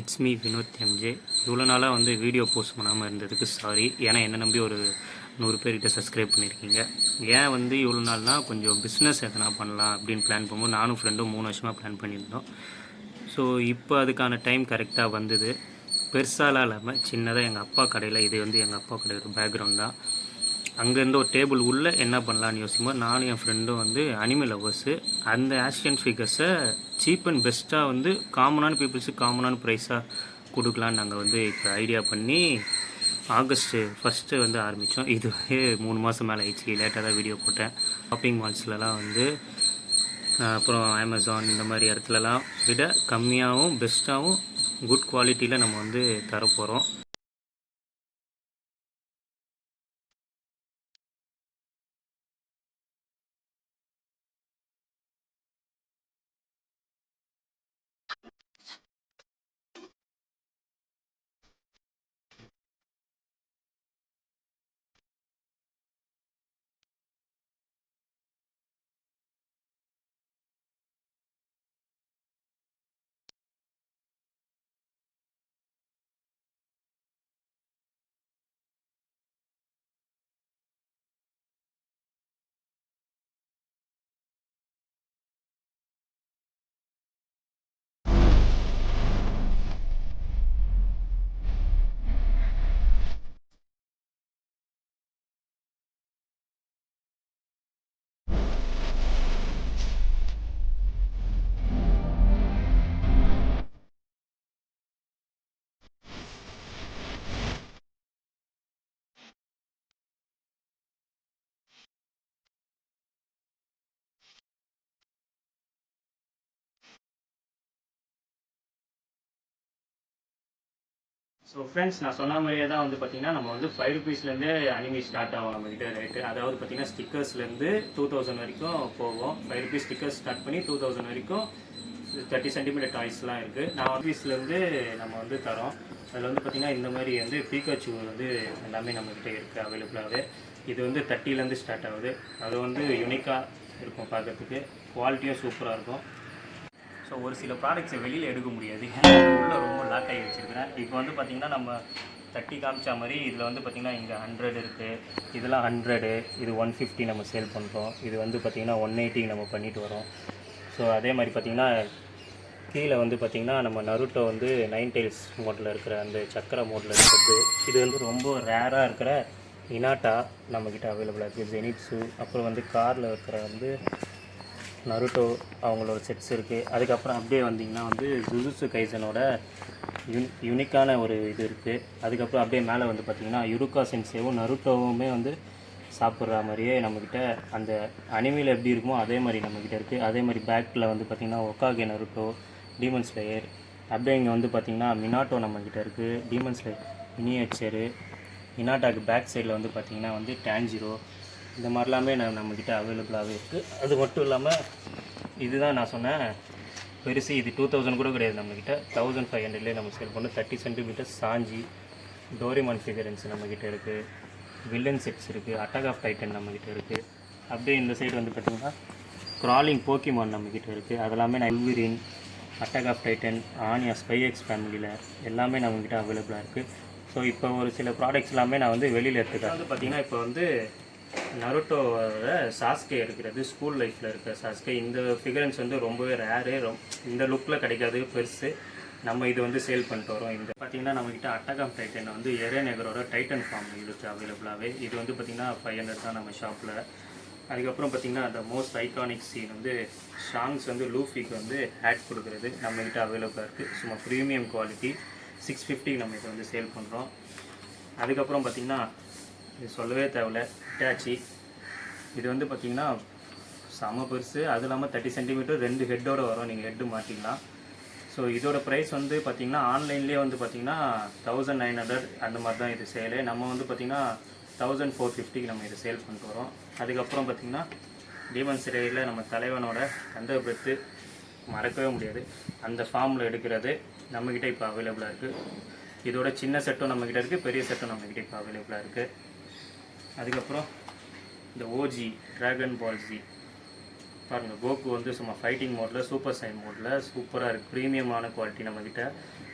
It's me Vinod MJ. இவ்வளோ நாளாக வந்து வீடியோ போஸ்ட் பண்ணாமல் இருந்ததுக்கு சாரி. ஏன்னா என்னை நம்பி ஒரு 100 பேர்கிட்ட சப்ஸ்கிரைப் பண்ணியிருக்கீங்க. ஏன் வந்து இவ்வளோ நாள்னால் கொஞ்சம் பிஸ்னஸ் எதனா பண்ணலாம் அப்படின்னு பிளான் பண்ணும்போது நானும் ஃப்ரெண்டும் 3 வருஷமாக பிளான் பண்ணியிருந்தோம். ஸோ இப்போ அதுக்கான டைம் கரெக்டாக வந்தது. பெருசாலாம் இல்லாமல் சின்னதாக எங்கள் அப்பா கடையில், இது வந்து எங்கள் அப்பா கடையோட பேக்ரவுண்ட் தான். அங்கேருந்து ஒரு டேபிள் உள்ளே என்ன பண்ணலான்னு யோசிக்கும்போது நானும் என் ஃப்ரெண்டும் வந்து அனிமல் லவ்வர்ஸு. அந்த ஆக்ஷன் ஃபிகர்ஸை சீப் அண்ட் பெஸ்ட்டாக வந்து காமனான பீப்புள்ஸுக்கு காமனான ப்ரைஸாக கொடுக்கலான்னு நாங்கள் வந்து இப்போ ஐடியா பண்ணி ஆகஸ்ட்டு 1 வந்து ஆரம்பித்தோம். இதுவே 3 மாதம் மேலே ஆயிடுச்சு. லேட்டாக தான் வீடியோ போட்டேன். ஷாப்பிங் மால்ஸ்லலாம் வந்து அப்புறம் அமேசான் இந்த மாதிரி இடத்துலலாம் விட கம்மியாகவும் பெஸ்ட்டாகவும் குட் குவாலிட்டியில் நம்ம வந்து தரப்போகிறோம். ஸோ ஃப்ரெண்ட்ஸ், நான் சொன்ன மாதிரியே தான் வந்து பார்த்தீங்கன்னா நம்ம வந்து 5 ருபீஸ்லேருந்தே அனிமி ஸ்டார்ட் ஆகும் நம்மகிட்ட ரேட்டு. அதாவது பார்த்தீங்கன்னா ஸ்டிக்கர்ஸ்லேருந்து 2000 வரைக்கும் போகும். 5 ருபீஸ் ஸ்டிக்கர்ஸ் ஸ்டார்ட் பண்ணி 2000 வரைக்கும் 30 சென்டிமீட்டர் டாய்ஸ்லாம் இருக்குது. நான் ருபீஸ்லேருந்து நம்ம வந்து தரோம். அதில் வந்து பார்த்திங்கன்னா இந்த மாதிரி வந்து பீகாச்சு வந்து எல்லாமே நம்மக்கிட்ட இருக்குது அவைலபிளாகவே. இது வந்து 30லேருந்து ஸ்டார்ட் ஆகுது. அது வந்து யூனிக்காக இருக்கும் பார்க்குறதுக்கு, குவாலிட்டியும் சூப்பராக இருக்கும். ஸோ ஒரு சில ப்ராடக்ட்ஸை வெளியில் எடுக்க முடியாது, உள்ளே ரொம்ப லாக் ஆகி வச்சுருக்கிறேன். இப்போ வந்து பார்த்திங்கன்னா நம்ம 30 காமிச்சா மாதிரி இதில் வந்து பார்த்திங்கன்னா இங்கே 100 இருக்குது, இதெல்லாம் 100, இது 150 நம்ம சேல் பண்ணுறோம். இது வந்து பார்த்திங்கன்னா 180 நம்ம பண்ணிட்டு வரோம். ஸோ அதே மாதிரி பார்த்திங்கன்னா கீழே வந்து பார்த்திங்கன்னா நம்ம நருட்டோ வந்து 9 டைல்ஸ் மோட்டில் இருக்கிற அந்த சக்கரை மோட்டில் இருக்கிறது. இது வந்து ரொம்ப ரேராக இருக்கிற இனாட்டா நம்மக்கிட்ட அவைலபிளாக இருக்குது. ஜெனிட்ஸு, அப்புறம் வந்து காரில் இருக்கிற வந்து நருட்டோ அவங்களோட செட்ஸ் இருக்குது. அதுக்கப்புறம் அப்படியே வந்திங்கன்னா வந்து ஜுஜுட்சு கைசனோட யூனிக்கான ஒரு இது இருக்குது. அதுக்கப்புறம் அப்படியே மேலே வந்து பார்த்திங்கன்னா யுருகா சென்சேவும் நருட்டோவுமே வந்து சாப்பிட்ற மாதிரியே நம்மக்கிட்ட அந்த அனிமியில் எப்படி இருக்குமோ அதே மாதிரி நம்மக்கிட்ட இருக்குது. அதே மாதிரி பேக்கில் வந்து பார்த்திங்கன்னா ஒக்காகே நருட்டோ, டீமன் ஸ்லேயர். அப்படியே இங்கே வந்து பார்த்திங்கன்னா மினாட்டோ நம்மக்கிட்ட இருக்குது, டீமன் ஸ்லேயர் மினியேச்சரு. மினாட்டாக்கு பேக் சைடில் வந்து பார்த்திங்கன்னா வந்து டான்ஜிரோ. இந்த மாதிரிலாமே நம்மக்கிட்ட அவைலபிளாகவே இருக்குது. அது மட்டும் இல்லாமல் இதுதான் நான் சொன்னேன் பெருசு, இது 2000 கூட கிடையாது. நம்மக்கிட்ட 1500லேயே நம்ம சேல் பண்ணோம். 30 சென்டிமீட்டர் சாஞ்சி டோரிமான் ஃபிகரன்ஸ் நம்மக்கிட்ட இருக்குது, வில்லன் செட்ஸ் இருக்குது, அட்டாக் ஆஃப் டைட்டன் நம்மக்கிட்ட இருக்குது. அப்படியே இந்த சைடு வந்து பார்த்திங்கன்னா க்ராலிங் போக்கிமான் நம்மக்கிட்ட இருக்குது. அதெல்லாமே நான் உல்வரின், அட்டாக் ஆஃப் டைட்டன், ஆனியா, ஸ்பைஎக்ஸ் ஃபேமிலியில் எல்லாமே நம்மக்கிட்ட அவைலபிளாக இருக்குது. ஸோ இப்போ ஒரு சில ப்ராடக்ட்ஸ் எல்லாமே நான் வந்து வெளியில் எடுத்துக்கிறேன். வந்து பார்த்திங்கன்னா இப்போ வந்து நருட்டோவோட சாஸ்கே இருக்கிறது, ஸ்கூல் லைஃப்பில் இருக்கிற சாஸ்கே. இந்த ஃபிகரன்ஸ் வந்து ரொம்பவே ரேரு, இந்த லுக்கில் கிடைக்காது, பெருசு. நம்ம இது வந்து சேல் பண்ணிட்டு வரோம். இந்த பார்த்திங்கன்னா நம்மக்கிட்ட அட்டாக் ஆஃப் டைட்டன் வந்து எரேநெகரோட டைட்டன் ஃபார்ம் இருக்குது அவைலபிளாகவே. இது வந்து பார்த்திங்கன்னா 500 தான் நம்ம ஷாப்பில். அதுக்கப்புறம் பார்த்திங்கன்னா அந்த மோஸ்ட் ஐகானிக் சீன் வந்து ஷாங்ஸ் வந்து லூஃபிக்கு வந்து ஹேட் கொடுக்குறது நம்மக்கிட்ட அவைலபிளாக இருக்குது. சும்மா ப்ரீமியம் குவாலிட்டி 650 நம்ம இதை வந்து சேல் பண்ணுறோம். அதுக்கப்புறம் பார்த்திங்கன்னா இது சொல்லவே தேவையில்ல, ஹிட்டாச்சி. இது வந்து பார்த்திங்கன்னா செம பெருசு. அது இல்லாமல் 30 சென்டிமீட்டர் 2 ஹெட்டோடு வரும், நீங்கள் ஹெட்டு மாட்டிக்கலாம். ஸோ இதோட ப்ரைஸ் வந்து பார்த்திங்கன்னா ஆன்லைன்லேயே வந்து பார்த்திங்கன்னா 1900 அந்த மாதிரி தான் இது சேலு. நம்ம வந்து பார்த்திங்கன்னா 1450 நம்ம இதை சேல் பண்ணிட்டு வரோம். அதுக்கப்புறம் பார்த்திங்கன்னா டீமன் ஸ்லேயரில் நம்ம தலைவனோட அந்த பெத்து மறக்கவே முடியாது, அந்த ஃபார்மில் எடுக்கிறது நம்மக்கிட்ட இப்போ அவைலபிளாக இருக்குது. இதோட சின்ன செட்டும் நம்மக்கிட்ட இருக்குது, பெரிய செட்டும் நம்மக்கிட்ட இப்போ அவைலபிளாக இருக்குது. அதுக்கப்புறம் இந்த ஓஜி ட்ராகன் பால் ஜி பாருங்கள் கோகு வந்து சும்மா ஃபைட்டிங் மோடில் சூப்பர் சைன் மோடில் சூப்பராக இருக்குது. ப்ரீமியமான குவாலிட்டி நம்மக்கிட்ட.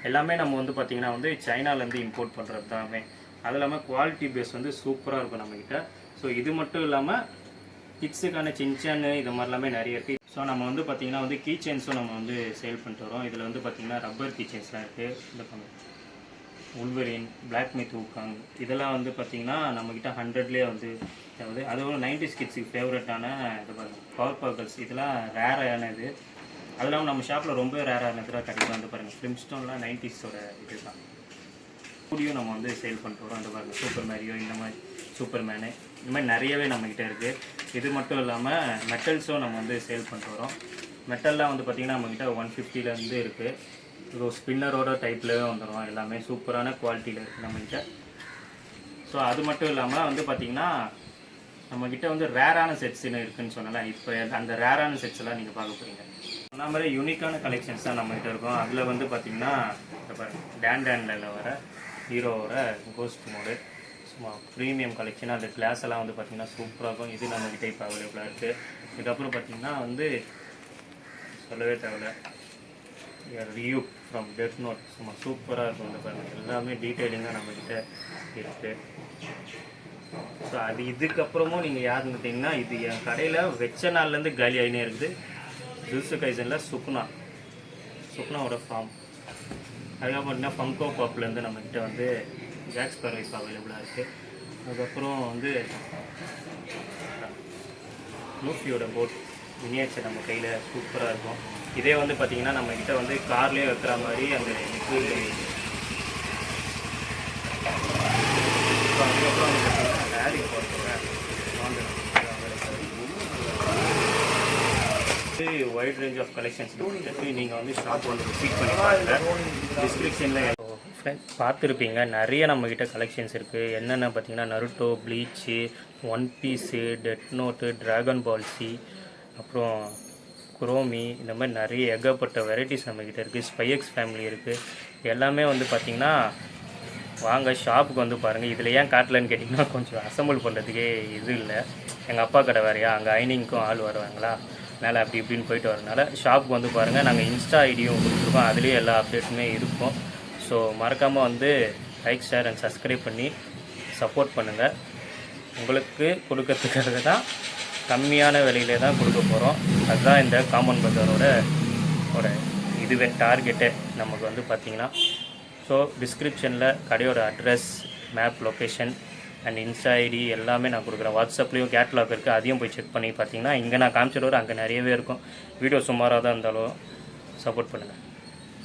எல்லாமே நம்ம வந்து பார்த்திங்கன்னா வந்து சைனாலேருந்து இம்போர்ட் பண்ணுறது தாமே. அது இல்லாமல் குவாலிட்டி பேஸ் வந்து சூப்பராக இருக்கும் நம்மக்கிட்ட. ஸோ இது மட்டும் இல்லாமல் கிட்ஸுக்கான சின்சான்னு இது மாதிரிலாமே நிறைய இருக்குது. ஸோ நம்ம வந்து பார்த்திங்கன்னா வந்து கீ செயின்ஸும் நம்ம வந்து சேல் பண்ணிட்டு வரோம். இதில் வந்து பார்த்திங்கன்னா ரப்பர் கீ செயின்ஸ்லாம் இருக்குது. இந்த உல்வரின், பிளாக் மித் ஊக்காங் இதெல்லாம் வந்து பார்த்திங்கன்னா நம்மக்கிட்ட 100லேயே வந்து அதாவது அதுவும் 90s கிட்ஸுக்கு ஃபேவரட்டான இது பாருங்கள் பவர் பர்கல்ஸ். இதெல்லாம் ரேரானது. அது இல்லாமல் நம்ம ஷாப்பில் ரொம்ப ரேரானதுலாம் கிடைக்கும். வந்து பாருங்கள் ஃபிலிம்ஸ்டோன்லாம் 90ஸோட இது தான். ஸ்டூடியோ நம்ம வந்து சேல் பண்ணிட்டு வரோம். அந்த பாருங்கள் சூப்பர் மேரியோ, இந்த மாதிரி சூப்பர் மேனு, இந்த மாதிரி நிறையவே நம்மக்கிட்ட இருக்குது. இது மட்டும் இல்லாமல் மெட்டல்ஸும் நம்ம வந்து சேல் பண்ணிட்டு வரோம். மெட்டல்லாம் வந்து பார்த்திங்கன்னா நம்மக்கிட்ட 150லேருந்து இருக்குது. இது ஸ்பின்னரோட டைப்லேயே வந்துடும். எல்லாமே சூப்பரான குவாலிட்டியில் இருக்குது நம்மக்கிட்ட. ஸோ அது மட்டும் இல்லாமல் வந்து பார்த்திங்கன்னா நம்மக்கிட்ட வந்து ரேரான செட்ஸ்ன்னு இருக்குதுன்னு சொன்னால இப்போ அந்த ரேரான செட்ஸ் எல்லாம் நீங்கள் பார்க்க போகிறீங்க. சொன்ன மாதிரி யூனிக்கான கலெக்ஷன்ஸ் தான் நம்மக்கிட்ட இருக்கும். அதில் வந்து பார்த்திங்கன்னா இப்போ டேண்டில் வர ஹீரோவோட கோஸ்ட் மோடு சும்மா ப்ரீமியம் கலெக்ஷன். அந்த கிளாஸ் எல்லாம் வந்து பார்த்திங்கன்னா சூப்பராக இருக்கும். இது நம்மக்கிட்ட இப்போ அவைலபிளாக இருக்குது. இதுக்கப்புறம் பார்த்திங்கன்னா வந்து சொல்லவே தேவையில்ல ரியூ ஃப்ரம் டெத் நோட் சும்மா சூப்பராக இருக்கும். இந்த பாருங்கள் எல்லாமே டீட்டெயிலிங்காக நம்மக்கிட்ட இருக்குது. ஸோ அது இதுக்கப்புறமும் நீங்கள் யாருன்னு கேட்டிங்கன்னா இது என் கடையில் வெச்ச நாள்லேருந்து காலி ஆகினே இருக்குது. ஜூஸு கைசனில் சுக்னாவோட ஃபார்ம். அதுக்கப்புறம் பார்த்தீங்கன்னா ஃபங்கோ பாப்லேருந்து நம்மக்கிட்ட வந்து ஜாக்ஸ் பர்வை இப்போ அவைலபிளாக இருக்குது. அதுக்கப்புறம் வந்து லூஃபியோட போட் மினியேச்சர் நம்ம கையில் சூப்பராக இருக்கும். இதே வந்து பார்த்திங்கன்னா நம்மக்கிட்ட வந்து கார்லேயே வைக்கிற மாதிரி அந்த லிக்விட். அதுக்கப்புறம் வந்து பார்த்திங்கன்னா Harry Potter wide range of collections நீங்கள் வந்து ஷாப் வந்து விசிட் பண்ணி பாருங்கள். டிஸ்கிரிப்ஷனில் ஃப்ரெண்ட்ஸ் பார்த்துருப்பீங்க. நிறைய நம்மக்கிட்ட கலெக்ஷன்ஸ் இருக்குது. என்னென்ன பார்த்திங்கன்னா Naruto, bleach, one piece, death note, dragon ball Z, அப்புறம் குரோமி, இந்த மாதிரி நிறைய ஏகப்பட்ட வெரைட்டிஸ் நம்மக்கிட்ட இருக்குது. ஸ்பைஎக்ஸ் ஃபேமிலி இருக்குது. எல்லாமே வந்து பார்த்திங்கன்னா வாங்க ஷாப்புக்கு வந்து பாருங்கள். இதில் ஏன் காட்டலன்னு கேட்டிங்கன்னா கொஞ்சம் அசம்பிள் பண்ணுறதுக்கே இது இல்லை. எங்கள் அப்பா கடை வேறையா, அங்கே ஐனிங்க்கும் ஆள் வருவாங்களா, மேலே அப்படி இப்படின்னு போயிட்டு வரனால ஷாப்புக்கு வந்து பாருங்கள். நாங்கள் இன்ஸ்டா ஐடியும் கொடுத்துருக்கோம். அதுலேயே எல்லா அப்டேட்டுமே இருக்கும். ஸோ மறக்காமல் வந்து லைக், ஷேர் அண்ட் சப்ஸ்கிரைப் பண்ணி சப்போர்ட் பண்ணுங்கள். உங்களுக்கு கொடுக்கறதுக்காக தான் கம்மியான விலையிலே தான் கொடுக்க போகிறோம். அதுதான் இந்த காமன் பஜாரோட இதுவே டார்கெட்டே நமக்கு வந்து பார்த்திங்கன்னா. ஸோ டிஸ்கிரிப்ஷனில் கடையோட address, map location and insta ID எல்லாமே நான் கொடுக்குறேன். வாட்ஸ்அப்லேயும் கேட்லாக் இருக்குது. அதையும் போய் செக் பண்ணி பார்த்தீங்கன்னா இங்கே நான் காமிச்சிட்டு அங்கே நிறையவே இருக்கும். வீடியோ சுமாராக தான் இருந்தாலும் சப்போர்ட் பண்ணுங்கள்.